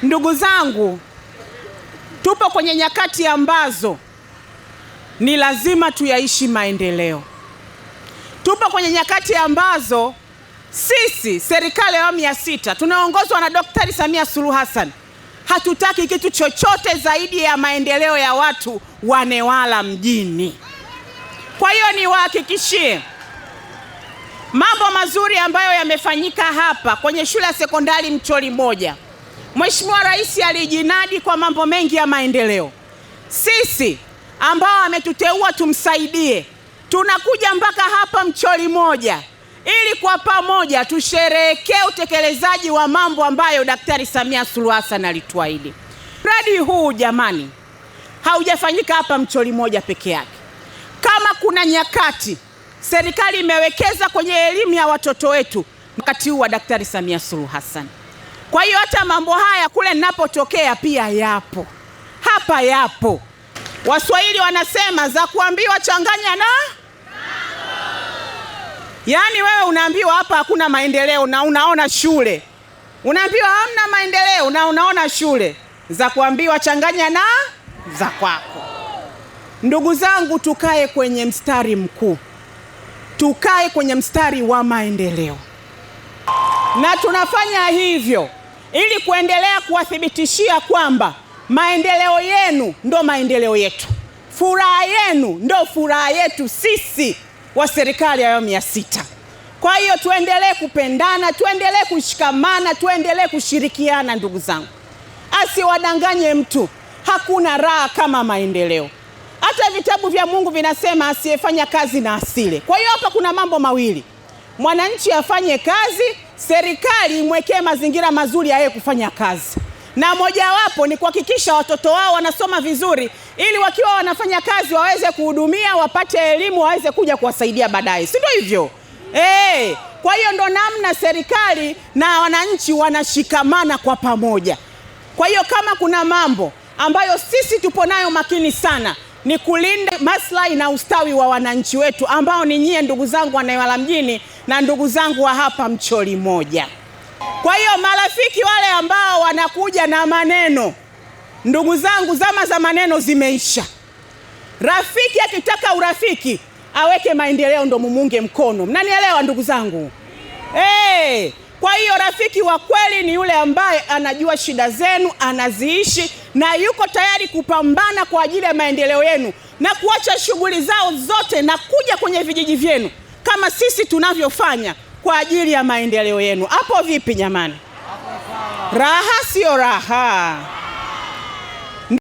Ndugu zangu, tupo kwenye nyakati ambazo ni lazima tuyaishi maendeleo. Tupo kwenye nyakati ambazo sisi serikali ya awamu ya 6 tunaongozwa na Daktari Samia Suluhu Hassan hatutaki kitu chochote zaidi ya maendeleo ya watu wa Newala mjini. Kwa hiyo niwahakikishie mambo mazuri ambayo yamefanyika hapa kwenye shule ya sekondari Mcholi moja. Mheshimiwa Rais alijinadi kwa mambo mengi ya maendeleo. Sisi ambao ametuteua tumsaidie, tunakuja mpaka hapa Mcholi moja ili kwa pamoja tusherehekee utekelezaji wa mambo ambayo Daktari Samia Suluhu Hassan alituahidi. Mradi huu jamani, haujafanyika hapa Mcholi moja peke yake. Kama kuna nyakati serikali imewekeza kwenye elimu ya watoto wetu, wakati huu wa Daktari Samia Suluhu Hassan. Kwa hiyo hata mambo haya kule ninapotokea pia yapo. Hapa yapo. Waswahili wanasema za kuambiwa changanya na. Yaani wewe unaambiwa hapa hakuna maendeleo na unaona shule. Unaambiwa hamna maendeleo na unaona shule. Za kuambiwa changanya na za kwako. Ndugu zangu, tukae kwenye mstari mkuu. Tukae kwenye mstari wa maendeleo. Na tunafanya hivyo ili kuendelea kuwathibitishia kwamba maendeleo yenu ndo maendeleo yetu. Furaha yenu ndo furaha yetu sisi wa serikali ya awamu ya 6. Kwa hiyo tuendelee kupendana, tuendelee kushikamana, tuendelee kushirikiana ndugu zangu. Asiwadanganye mtu, hakuna raha kama maendeleo. Hata vitabu vya Mungu vinasema asiyefanya kazi na asile. Kwa hiyo hapa kuna mambo mawili. Mwananchi afanye kazi, serikali imwekee mazingira mazuri ya yeye kufanya kazi. Na mojawapo ni kuhakikisha watoto wao wanasoma vizuri ili wakiwa wanafanya kazi waweze kuhudumia, wapate elimu, waweze kuja kuwasaidia baadaye. Si ndio hivyo? Kwa hiyo ndo namna serikali na wananchi wanashikamana kwa pamoja. Kwa hiyo kama kuna mambo ambayo sisi tupo nayo makini sana ni kulinda maslahi na ustawi wa wananchi wetu ambao ni nyie ndugu zangu wa Newala mjini na ndugu zangu wa hapa Mcholi moja. Kwa hiyo marafiki wale ambao wanakuja na maneno, ndugu zangu, zama za maneno zimeisha. Rafiki akitaka urafiki aweke maendeleo ndo mumunge mkono. Mnanielewa ndugu zangu? Kwa hiyo rafiki wa kweli ni yule ambaye anajua shida zenu, anaziishi na yuko tayari kupambana kwa ajili ya maendeleo yenu na kuacha shughuli zao zote na kuja kwenye vijiji vyenu kama sisi tunavyofanya kwa ajili ya maendeleo yenu. Hapo vipi jamani? Raha sio raha?